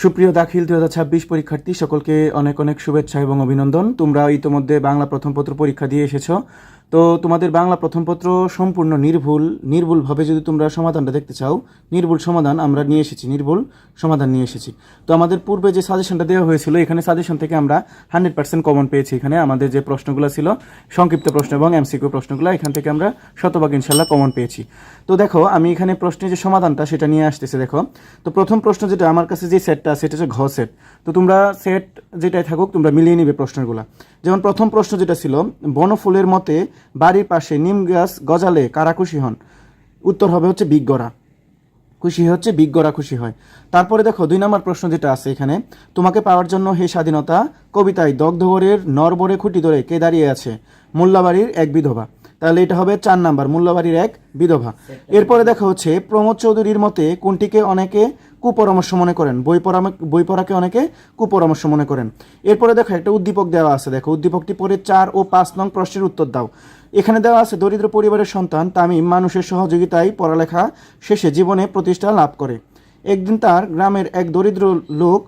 সুপ্রিয় দাখিল 2026 পরীক্ষার্থী সকলকে অনেক অনেক শুভেচ্ছা এবং অভিনন্দন। তোমরা ইতোমধ্যে বাংলা প্রথম পত্র পরীক্ষা দিয়ে এসেছো। তো তোমাদের বাংলা প্রথম পত্র সম্পূর্ণ নির্ভুলভাবে যদি তোমরা সমাধানটা দেখতে চাও, নির্ভুল সমাধান আমরা নিয়ে এসেছি, নির্ভুল সমাধান নিয়ে এসেছি। তো আমাদের পূর্বে যে সাজেশনটা দেওয়া হয়েছিল, এখানে সাজেশন থেকে আমরা 100% কমন পেয়েছি। এখানে আমাদের যে প্রশ্নগুলো ছিল সংক্ষিপ্ত প্রশ্ন এবং এমসিকিউ প্রশ্নগুলো, এখান থেকে আমরা শতভাগ ইনশাল্লাহ কমন পেয়েছি। তো দেখো আমি এখানে প্রশ্নের যে সমাধানটা সেটা নিয়ে আসতেছে। দেখো তো প্রথম প্রশ্ন যেটা আমার কাছে যে সেটটা আছে সেটা হচ্ছে ঘ সেট। তো তোমরা সেট যেটাই থাকুক তোমরা মিলিয়ে নিবে প্রশ্নগুলো। যেমন প্রথম প্রশ্ন যেটা ছিল, বনফুলের মতে বাড়ির পাশে নিম গাছ গজালে কারা খুশি হন? উত্তর হবে হচ্ছে বিজ্ঞরা খুশি হয়। তারপরে দেখো 2 নম্বর প্রশ্ন যেটা আছে এখানে, তোমাকে পাওয়ার জন্য হে স্বাধীনতা কবিতায় দগ্ধবরের নরবরে খুঁটি ধরে কে দাঁড়িয়ে আছে? মোল্লাবাড়ির এক বিধবা। তাহলে এটা হবে 4 নাম্বার, মোল্লাবাড়ির এক বিধবা। এরপরে দেখা হচ্ছে প্রমোদ চৌধুরীর মতে কোনটিকে অনেকে কুপরামর্শ মনে করেন? বই পড়াকে অনেকে কুপরামর্শ মনে করেন। এরপরে দেখো একটা উদ্দীপক দেওয়া আছে, দেখো উদ্দীপকটি পড়ে 4 ও 5 নং প্রশ্নের উত্তর দাও। এখানে দেওয়া আছে দরিদ্র পরিবারের সন্তান তামিম মানুষের সহযোগিতায় পড়ালেখা শেষে জীবনে প্রতিষ্ঠা লাভ করে। একদিন তার গ্রামের এক দরিদ্র লোক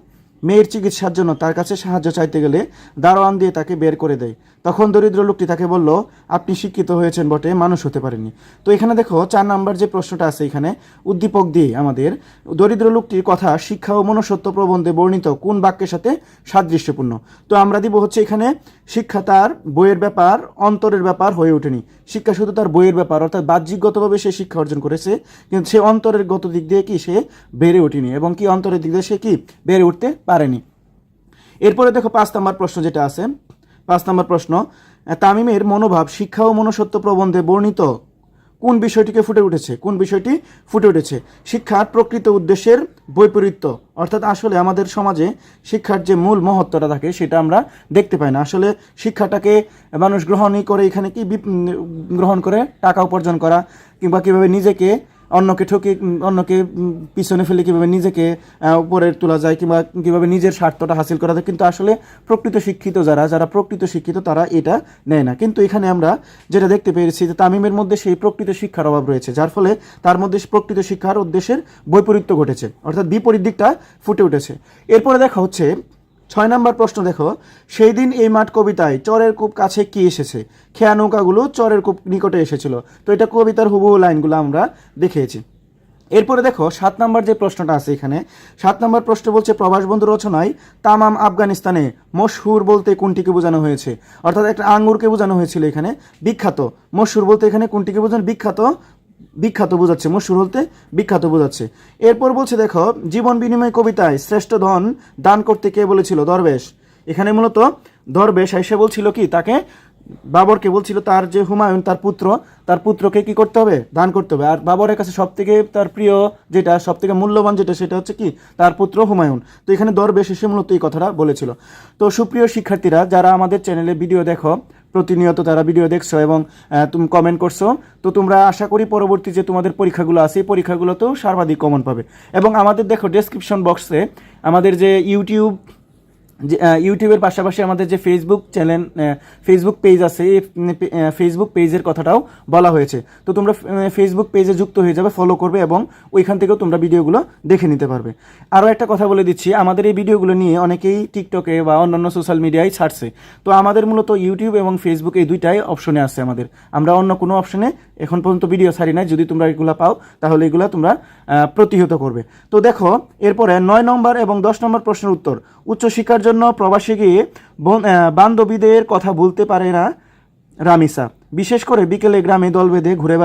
মেয়ের চিকিৎসার জন্য তার কাছে সাহায্য চাইতে গেলে দারোয়ান দিয়ে তাকে বের করে দেয়। তখন দরিদ্র লোকটি তাকে বলল, আপনি শিক্ষিত হয়েছেন বটে, মানুষ হতে পারেননি। তো এখানে দেখো 4 নাম্বার যে প্রশ্নটা আছে এখানে উদ্দীপক দিয়ে আমাদের দরিদ্র লোকটির কথা শিক্ষা ও মনুষ্যত্ব প্রবন্ধে বর্ণিত কোন বাক্যের সাথে সাদৃশ্যপূর্ণ? তো আমরা দিব হচ্ছে এখানে শিক্ষা তার বইয়ের ব্যাপার, অন্তরের ব্যাপার হয়ে ওঠেনি। শিক্ষা শুধু তার বইয়ের ব্যাপার, অর্থাৎ বাহ্যিকগতভাবে সে শিক্ষা অর্জন করেছে, কিন্তু সে অন্তরের গত দিক দিয়ে কি সে বেড়ে ওঠেনি, এবং কি অন্তরের দিক দিয়ে সে কি বেড়ে উঠতে পারেনি। এরপরে দেখো 5 নম্বর প্রশ্ন যেটা আছে, 5 নম্বর প্রশ্ন, তামিমের মনোভাব শিক্ষা ও মনুষ্যত্ব প্রবন্ধে বর্ণিত কোন বিষয়টি ফুটে উঠেছে? শিক্ষার প্রকৃত উদ্দেশ্যের বৈপরীত্য, অর্থাৎ আসলে আমাদের সমাজে শিক্ষার যে মূল মহত্বটা থাকে সেটা আমরা দেখতে পাই না। আসলে শিক্ষাটাকে মানুষ গ্রহণই করে এখানে কি গ্রহণ করে টাকা উপার্জন করা, কিংবা কীভাবে নিজেকে অন্যকে পিছনে ফেলে কীভাবে নিজেকে উপরে তোলা যায়, কিংবা কীভাবে নিজের স্বার্থটা হাসিল করা যায়। কিন্তু আসলে প্রকৃত শিক্ষিত যারা প্রকৃত শিক্ষিত তারা এটা নেয় না। কিন্তু এখানে আমরা যেটা দেখতে পেরেছি যে তামিমের মধ্যে সেই প্রকৃত শিক্ষার অভাব রয়েছে, যার ফলে তার মধ্যে প্রকৃত শিক্ষার উদ্দেশ্যের বৈপরীত্য ঘটেছে, অর্থাৎ বিপরীত দিকটা ফুটে উঠেছে। এরপরে দেখা হচ্ছে 6 নম্বর প্রশ্ন, দেখো সেই দিন এই মাঠ কবিতায় চরের কূপ কাছে কি এসেছে? খেয়া নৌকাগুলো চরের কূপ নিকটে এসেছিল। তো এটা কবিতার হুবহু লাইনগুলো আমরা দেখিয়েছি। এরপরে দেখো 7 নম্বর যে প্রশ্নটা আছে এখানে, 7 নম্বর প্রশ্ন বলছে প্রবাস বন্ধু রচনায় তামাম আফগানিস্তানে মশহুর বলতে কোনটিকে বোঝানো হয়েছে? অর্থাৎ একটা আঙ্গুরকে বোঝানো হয়েছিল এখানে। বিখ্যাত, মশহুর বলতে এখানে কোনটিকে বোঝানো? বিখ্যাত বোঝাচ্ছে, মশহুর বলতে বিখ্যাত বোঝাচ্ছে। এরপর বলছে দেখো জীবন বিনিময় কবিতায় শ্রেষ্ঠ ধন দান করতে কে বলেছিল? দরবেশ। এখানে মূলত দরবেশ এসে বলছিল কি, তাকে বাবরকে বলছিল তার যে হুমায়ুন তার পুত্রকে কি করতে হবে? দান করতে হবে। আর বাবরের কাছে সবথেকে তার প্রিয় যেটা, সবথেকে মূল্যবান যেটা, সেটা হচ্ছে কি তার পুত্র হুমায়ুন। তো এখানে দরবেশ এসে মূলত এই কথাটা বলেছিল। তো সুপ্রিয় শিক্ষার্থীরা, যারা আমাদের চ্যানেলে ভিডিও দেখো, প্রতিনিয়ত তারা ভিডিও দেখছো এবং তুমি কমেন্ট করছো, তো তোমরা আশা করি পরবর্তী যে তোমাদের পরীক্ষাগুলো আছে এই পরীক্ষাগুলোতেও সর্বাধিক কমন পাবে। এবং আমাদের দেখো ডেসক্রিপশন বক্সে আমাদের যে ইউটিউবের পাশাপাশি আমাদের যে ফেসবুক পেজ আছে, এই ফেসবুক পেজের কথাটাও বলা হয়েছে। তো তোমরা ফেসবুক পেজে যুক্ত হয়ে যাবে, ফলো করবে এবং ওইখান থেকেও তোমরা ভিডিওগুলো দেখে নিতে পারবে। আরও একটা কথা বলে দিচ্ছি, আমাদের এই ভিডিওগুলো নিয়ে অনেকেই টিকটকে বা অন্যান্য সোশ্যাল মিডিয়ায় ছাড়ছে। তো আমাদের মূলত ইউটিউব এবং ফেসবুক এই দুইটাই অপশনে আছে আমরা অন্য কোনো অপশনে এখন পর্যন্ত ভিডিও ছাড়ি নাই। যদি তোমরা এগুলো পাও তাহলে এগুলো তোমরা প্রতিহত করবে। তো দেখো এরপরে 9 নম্বর এবং 10 নম্বর প্রশ্নের উত্তর, উচ্চশিক্ষার জন্য প্রবাসে গিয়ে বান্ধবীদের কথা ভুলতে পারে না রামিসা। বিশেষ করে বিকেলে গ্রামে দল বেঁধে ঘুরে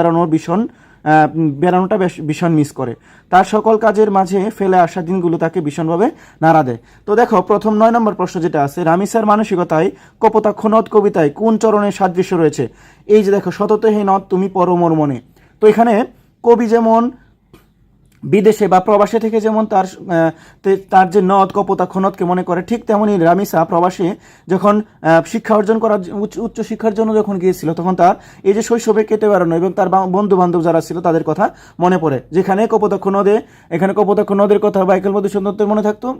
বেড়ানোটা ভীষণ মিস করে। তার সকল কাজের মাঝে ফেলে আসা দিনগুলো তাকে ভীষণভাবে নাড়া দেয়। তো দেখো প্রথম 9 নম্বর প্রশ্ন যেটা আছে, রামিসার মানসিকতায় কপোতাক্ষ নদ কবিতায় কোন চরণের সাদৃশ্য রয়েছে? এই যে দেখো, সতত হে নদ তুমি পরমোর মনে। তো এখানে কবি যেমন বিদেশে বা প্রবাসে থেকে যেমন তার যে নদ কপোতাক্ষ নদকে মনে করে, ঠিক তেমনই রামিসা প্রবাসে যখন শিক্ষা অর্জন করার উচ্চ শিক্ষার জন্য যখন গিয়েছিল, তখন তার এই যে শৈশবে কেটে বেড়ানো এবং তার বন্ধু বান্ধব যারা ছিল তাদের কথা মনে পড়ে। এখানে কপোতাক্ষ নদের কথা বাইকেল মধুসূদনের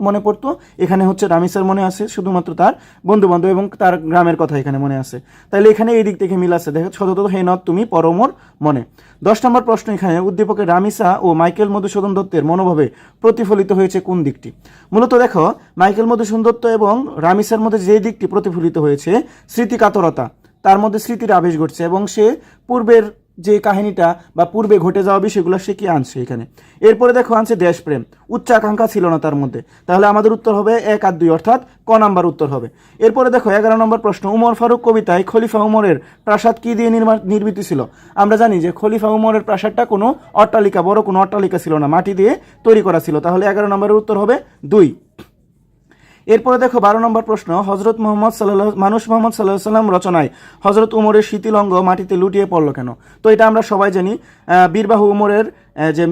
মনে পড়তো, এখানে হচ্ছে রামিসার মনে আছে শুধুমাত্র তার বন্ধু বান্ধব এবং তার গ্রামের কথা এখানে মনে আছে। তাইলে এখানে এই দিক থেকে মিল আছে। দেখো সতত হে নদ তুমি পরমোর মনে। 10 নম্বর প্রশ্ন, এখানে উদ্দীপকের রামিসা ও মাইকেল মধুসূদন মধুসূদন দত্তের মনোভাবে প্রতিফলিত হয়েছে কোন দিকটি? মূলত দেখো, মাইকেল মধুসূদন দত্ত এবং রামিসার মধ্যে যে দিকটি প্রতিফলিত হয়েছে, স্মৃতিকাতরতা, তার মধ্যে স্মৃতির আবেশ ঘটছে এবং সে পূর্বের যে কাহিনীটা বা পূর্বে ঘটে যাওয়া বিষয়গুলো সে কি আনছে এখানে। এরপরে দেখো আনছে দেশপ্রেম, উচ্চাকাঙ্ক্ষা ছিল না তার মধ্যে। তাহলে আমাদের উত্তর হবে 1 আর 2, অর্থাৎ ক নাম্বার উত্তর হবে। এরপরে দেখো 11 নম্বর প্রশ্ন, উমর ফারুক কবিতায় খলিফা উমরের প্রাসাদ কি দিয়ে নির্মিত ছিল? আমরা জানি যে খলিফা উমরের প্রাসাদটা কোনো অট্টালিকা, বড় কোনো অট্টালিকা ছিল না, মাটি দিয়ে তৈরি করা ছিল। তাহলে 11 নম্বরের উত্তর হবে 2। এরপরে দেখো 12 নম্বর প্রশ্ন, মানুষ মোহাম্মদ সাল্লাল্লাহু সাল্লাম রচনায় হজরত উমরের শিথিল অঙ্গ মাটিতে লুটিয়ে পড়লো কেন? তো এটা আমরা সবাই জানি, বীরবাহু উমরের যে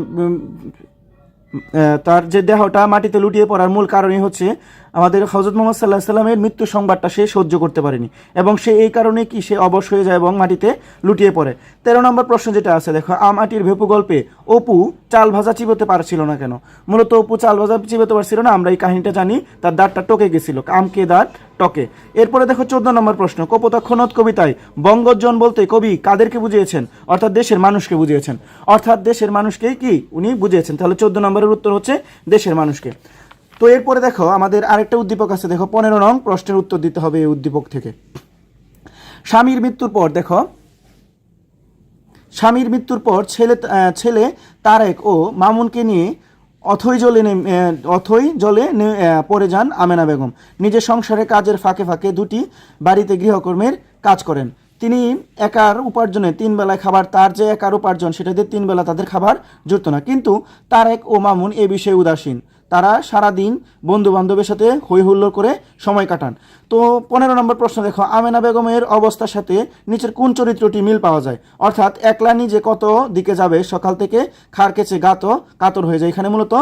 তার যে দেহটা মাটিতে লুটিয়ে পড়ার মূল কারণই হচ্ছে আমাদের হজরত মোহাম্মদ সাল্লাহ সাল্লামের মৃত্যু সংবাদটা সে সহ্য করতে পারেনি এবং সে এই কারণে কি সে অবশ হয়ে যায় এবং মাটিতে লুটিয়ে পড়ে। 13 নম্বর প্রশ্ন যেটা আছে দেখো, আমাটির ভেপু গল্পে অপু চাল ভাজা চিবোতে পারছিল না কেন? মূলত অপু চাল ভাজা চিবোতে পারছিল না, আমরা এই কাহিনীটা জানি, তার দাঁতটা টকে গেছিল, আমকে দাঁত টকে। এরপরে দেখো 14 নম্বর প্রশ্ন, কপোতাক্ষ নদ কবিতায় বঙ্গজন বলতে কবি কাদেরকে বুঝিয়েছেন? অর্থাৎ দেশের মানুষকে বুঝিয়েছেন, অর্থাৎ দেশের মানুষকেই কি উনি বুঝিয়েছেন। তাহলে 14 নম্বরের উত্তর হচ্ছে দেশের মানুষকে। তো এরপরে দেখো আমাদের আরেকটা উদ্দীপক আছে, দেখো 15 নং প্রশ্নের উত্তর দিতে হবে এই উদ্দীপক থেকে। স্বামীর মৃত্যুর পর দেখো, স্বামীর মৃত্যুর পর ছেলে তারেক ও মামুনকে নিয়ে অথই জলে পড়ে যান আমেনা বেগম। নিজের সংসারে কাজের ফাঁকে ফাঁকে দুটি বাড়িতে গৃহকর্মের কাজ করেন। তিনি একার উপার্জনে 3 বেলায় খাবার, তার যে একার উপার্জন সেটাতে 3 বেলা তাদের খাবার জুটত না। কিন্তু তারেক ও মামুন এ বিষয়ে উদাসীন, তারা সারাদিন বন্ধু বান্ধবের সাথে হই হুল্লোড় করে সময় কাটান। তো 15 নম্বর প্রশ্ন দেখো, আমেনা বেগমের অবস্থার সাথে নিচের কোন চরিত্রটি মিল পাওয়া যায়? অর্থাৎ একলা নিজে কত দিকে যাবে, সকাল থেকে খার কেচে কাতর হয়ে যায়। এখানে মূলত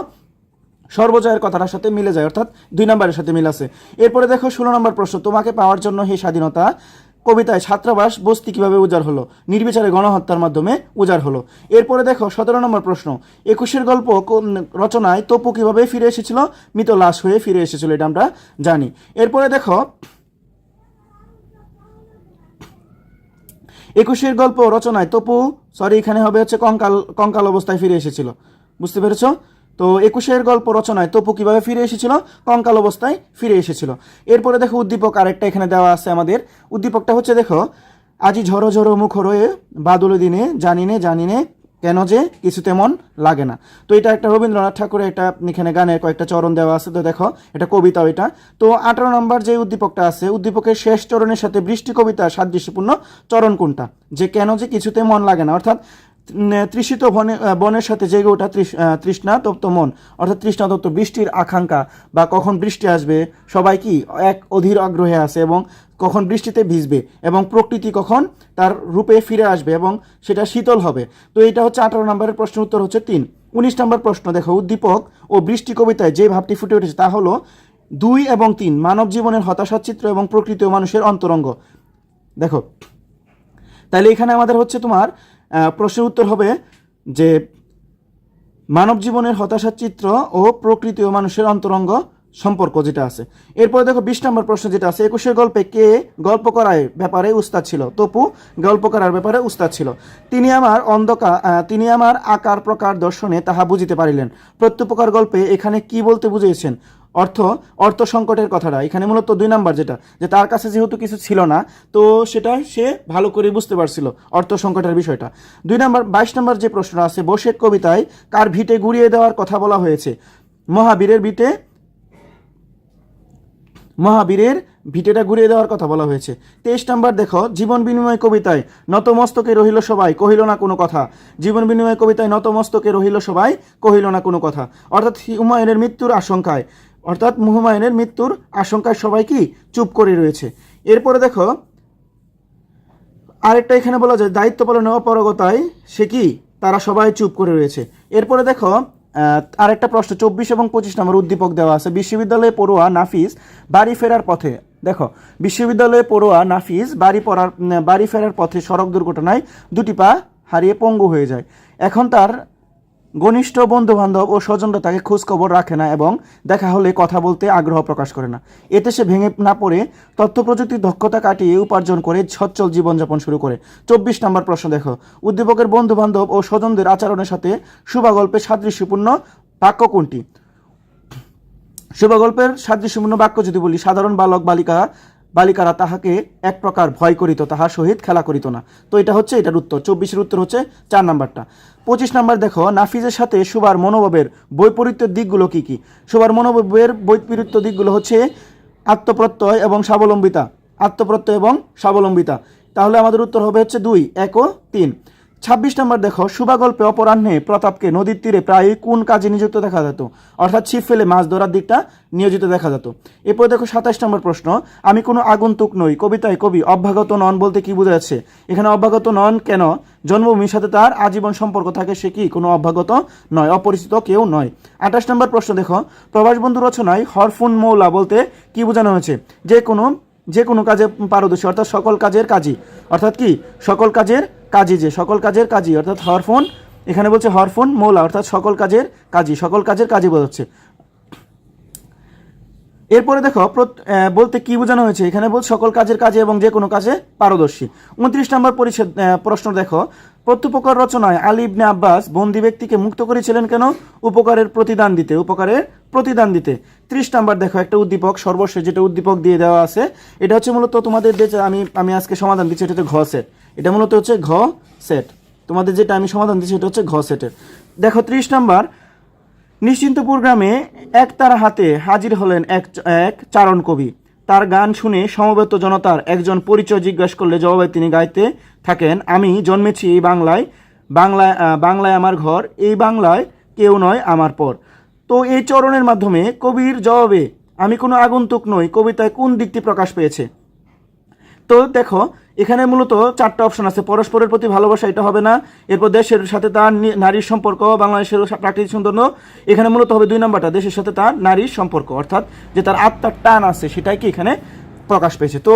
সর্বজয়ের কথাটার সাথে মিলে যায়, অর্থাৎ 2 নম্বরের সাথে মিল আছে। এরপরে দেখো 16 নম্বর প্রশ্ন, তোমাকে পাওয়ার জন্য হে স্বাধীনতা কবিতায় ছাত্রাবাস বস্তি কিভাবে উজাড় হলো? নির্বিচারে গণহত্যার মাধ্যমে উজাড় হলো। এরপরে দেখো 17 নম্বর প্রশ্ন, 21-এর গল্প রচনায় তপু কিভাবে ফিরে এসেছিল? মৃত লাশ হয়ে ফিরে এসেছিল, এটা আমরা জানি। এরপরে দেখো 21-এর গল্প রচনায় তপু এখানে হবে হচ্ছে কঙ্কাল অবস্থায় ফিরে এসেছিল, বুঝতে পেরেছো? তো 21-এর গল্প রচনায় তপু কিভাবে ফিরে এসেছিল? কঙ্কাল অবস্থায় ফিরে এসেছিল। এরপরে দেখো উদ্দীপক আরেকটা এখানে দেওয়া আছে আমাদের। উদ্দীপকটা হচ্ছে দেখো, আজি ঝড়ো ঝড়ো মুখর হয়ে বাদল দিনে জানিনে কেন যে কিছু তেমন লাগে না। তো এটা একটা রবীন্দ্রনাথ ঠাকুরের একটা এখানে গানের কয়েকটা চরণ দেওয়া আছে। তো দেখো এটা কবিতা এটা। তো 18 নম্বর যে উদ্দীপকটা আছে, উদ্দীপকের শেষ চরণের সাথে বৃষ্টি কবিতা সাদৃশ্যপূর্ণ চরণ কোনটা? যে কেন যে কিছুতে মন লাগে না, অর্থাৎ তৃষিত বনের সাথে জেগে ওঠা তৃষ্ণা তপ্ত মন, অর্থাৎ তৃষ্ণা তপ্ত বৃষ্টির আকাঙ্ক্ষা বা কখন বৃষ্টি আসবে, সবাই কি এক অধীর আগ্রহে আছে এবং কখন বৃষ্টিতে ভিজবে এবং প্রকৃতি কখন তার রূপে ফিরে আসবে এবং সেটা শীতল হবে। তো এটা হচ্ছে 18 নম্বরের প্রশ্নের উত্তর হচ্ছে 3। 19 নম্বর প্রশ্ন দেখো, উদ্দীপক ও বৃষ্টি কবিতায় যে ভাবটি ফুটে উঠেছে তা হলো 2 এবং 3 মানব জীবনের হতাশার চিত্র এবং প্রকৃতি ও মানুষের অন্তরঙ্গ। দেখো তাহলে এখানে আমাদের হচ্ছে তোমার প্রশ্নের উত্তর হবে যে মানব জীবনের হতাশার চিত্র ও প্রকৃতি ও মানুষের অন্তরঙ্গ সম্পর্ক যেটা আছে। এরপরে দেখো 20 নম্বর প্রশ্ন যেটা আছে, 21-এর গল্পে কে গল্প করার ব্যাপারে উস্তাদ ছিল? তপু গল্প করার ব্যাপারে উস্তাদ ছিল। তিনি আমার আকার প্রকার দর্শনে তাহা বুঝিতে পারিলেন। প্রত্যুপকার গল্পে এখানে কি বলতে বুঝিয়েছেন? অর্থ সংকটের কথাটা এখানে মূলত 2 নাম্বার যেটা, যে তার কাছে যেহেতু কিছু ছিল না তো সেটা সে ভালো করে বুঝতে পারছিল অর্থ সংকটের বিষয়টা। 2 নাম্বার 22 নম্বর যে প্রশ্নটা আছে, বোশের কবিতায় কার ভিটে গুড়িয়ে দেওয়ার কথা বলা হয়েছে? মহাবীরের ভিটেটা ঘুরিয়ে দেওয়ার কথা বলা হয়েছে। 23 নম্বর দেখো, জীবন বিনিময় কবিতায় নতমস্তকে রহিল সবাই কহিল না কোনো কথা। জীবন বিনিময় কবিতায় নতমস্তকে রহিল সবাই কহিল না কোনো কথা, অর্থাৎ হুমায়ুনের মৃত্যুর আশঙ্কায় সবাই কি চুপ করে রয়েছে। এরপরে দেখো আরেকটা এখানে বলা যায়, দায়িত্ব পালনে অপারগতায় সে কি তারা সবাই চুপ করে রয়েছে। এরপরে দেখো আরেকটা প্রশ্ন 24 এবং 25 নম্বর উদ্দীপক দেওয়া আছে, বিশ্ববিদ্যালয়ে পড়ুয়া নাফিস বাড়ি ফেরার পথে। দেখো বিশ্ববিদ্যালয়ে পড়ুয়া নাফিস বাড়ি ফেরার পথে সড়ক দুর্ঘটনায় 2টি পা হারিয়ে পঙ্গু হয়ে যায়। এখন তার ঘনিষ্ঠ বন্ধু বান্ধব ও স্বজনরা তাকে খোঁজ খবর রাখে না এবং দেখা হলে কথা বলতে আগ্রহ প্রকাশ করে না। এতে সে ভেঙে না পড়ে তথ্য প্রযুক্তির দক্ষতা কাটিয়ে উপার্জন করে সচ্ছল জীবনযাপন শুরু করে। 24 নম্বর প্রশ্ন দেখো, উদ্দীপকের বন্ধু বান্ধব ও স্বজনদের আচরণের সাথে শুভাগল্পের সাদৃশ্যপূর্ণ বাক্য কোনটি? শুভগল্পের সাদৃশ্যপূর্ণ বাক্য যদি বলি, সাধারণ বালক বালিকারা তাহাকে এক প্রকার ভয় করিত, তাহার সহিত খেলা করিত না। তো এটা হচ্ছে এটার উত্তর। 24-এর উত্তর হচ্ছে 4 নাম্বারটা। 25 নাম্বার দেখো, নাফিজের সাথে সুবার মনোভাবের বৈপরীত্যের দিকগুলো কি কি? সুবার মনোভাবের বৈপরীত্য দিকগুলো হচ্ছে আত্মপ্রত্যয় এবং স্বাবলম্বিতা। আত্মপ্রত্যয় এবং স্বাবলম্বিতা। তাহলে আমাদের উত্তর হবে হচ্ছে 2, 1 ও 3। 26 নম্বর দেখো, শুভাগল্পে অপরাহ্নে প্রতাপকে নদীর তীরে প্রায় কোন কাজে নিযুক্ত দেখা যেত? অর্থাৎ ছিপ ফেলে মাছ ধরার দিকটা নিয়োজিত দেখা যেত। এরপর দেখো 27 নম্বর প্রশ্ন, আমি কোনো আগন্তুক নই কবিতায় কবি অভ্যাগত নন বলতে কি বোঝা যাচ্ছে? এখানে অভ্যাগত নন কেন? জন্মভূমির সাথে তার আজীবন সম্পর্ক থাকে, সে কি কোনো অভ্যাগত নয়, অপরিচিত কেউ নয়। 28 নম্বর প্রশ্ন দেখো, প্রবাস বন্ধু রচনায় হরফুন মৌলা বলতে কি বোঝানো হয়েছে? যে কোনো কাজে পারদর্শী, অর্থাৎ সকল কাজের কাজী। অর্থাৎ কি সকল কাজের কাজী, যে সকল কাজের কাজী, অর্থাৎ হরফুন, এখানে বলছে হরফুন মৌলা অর্থাৎ সকল কাজের কাজী, সকল কাজের কাজী বোঝাচ্ছে। এরপরে দেখো বলতে কি বোঝানো হয়েছে? এখানে বল সকল কাজের কাজে এবং যে কোনো কাজে পারদর্শী। 29 নম্বর প্রশ্ন দেখো, প্রত্যুপকার রচনায় আলী ইবনে আব্বাস বন্দী ব্যক্তিকে মুক্ত করেছিলেন কেন? উপকারের প্রতিদান দিতে। উপকারের প্রতিদান দিতে। 30 নাম্বার দেখো, একটা উদ্দীপক সর্বশেষ যেটা উদ্দীপক দিয়ে দেওয়া আছে, এটা হচ্ছে মূলত তোমাদের আমি আজকে সমাধান দিচ্ছি, এটা হচ্ছে ঘ সেট। এটা মূলত হচ্ছে ঘ সেট। তোমাদের যেটা আমি সমাধান দিচ্ছি এটা হচ্ছে ঘ সেটের। দেখো 30 নাম্বার, নিশ্চিন্তপুর গ্রামে একতারা হাতে হাজির হলেন এক চারণ কবি। তার গান শুনে সমবেত জনতার একজন পরিচয় জিজ্ঞাসা করলে জবাবে তিনি গাইতে থাকেন, আমি জন্মেছি এই বাংলায় আমার ঘর, এই বাংলায় কেউ নয় আমার পর। তো এই চরণের মাধ্যমে কবির জবাবে আমি কোনো আগন্তুক নই কবিতায় কোন দিকটি প্রকাশ পেয়েছে? তো দেখো এখানে মূলত 4টা অপশন আছে। পরস্পরের প্রতি ভালোবাসা, এটা হবে না। এরপর দেশের সাথে তার নারীর সম্পর্ক, বাংলাদেশের প্রাকৃতিক সৌন্দর্য, এখানে মূলত হবে 2 নাম্বারটা, দেশের সাথে তার নারীর সম্পর্ক, অর্থাৎ যে তার আত্মার টান আছে সেটাই কি এখানে প্রকাশ পেয়েছে। তো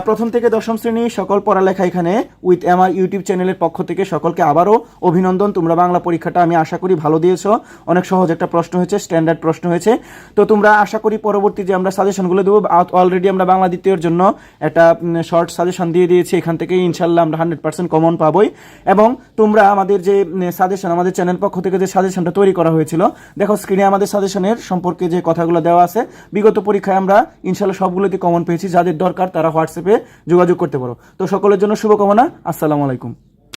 প্রথম থেকে 10ম শ্রেণী সকল পড়ালেখা এখানে উইথ আমার ইউটিউব চ্যানেলের পক্ষ থেকে সকলকে আবারও অভিনন্দন। তোমরা বাংলা পরীক্ষাটা আমি আশা করি ভালো দিয়েছো। অনেক সহজ একটা প্রশ্ন হয়েছে, স্ট্যান্ডার্ড প্রশ্ন হয়েছে। তো তোমরা আশা করি পরবর্তী যে আমরা সাজেশনগুলো দেবো, অলরেডি আমরা বাংলা দ্বিতীয়র জন্য একটা শর্ট সাজেশন দিয়ে দিয়েছি। এখান থেকে ইনশাল্লাহ আমরা 100% কমন পাবোই। এবং তোমরা আমাদের যে সাজেশন, আমাদের চ্যানেল পক্ষ থেকে যে সাজেশনটা তৈরি করা হয়েছিল, দেখো স্ক্রিনে আমাদের সাজেশনের সম্পর্কে যে কথাগুলো দেওয়া আছে, বিগত পরীক্ষায় আমরা ইনশাল্লাহ সবগুলোতে কমন পেয়েছি। যাদের দরকার তারা হোয়াটসঅ্যাপে যোগাযোগ করতে পারো। তো সকলের জন্য শুভকামনা। আসসালামু আলাইকুম।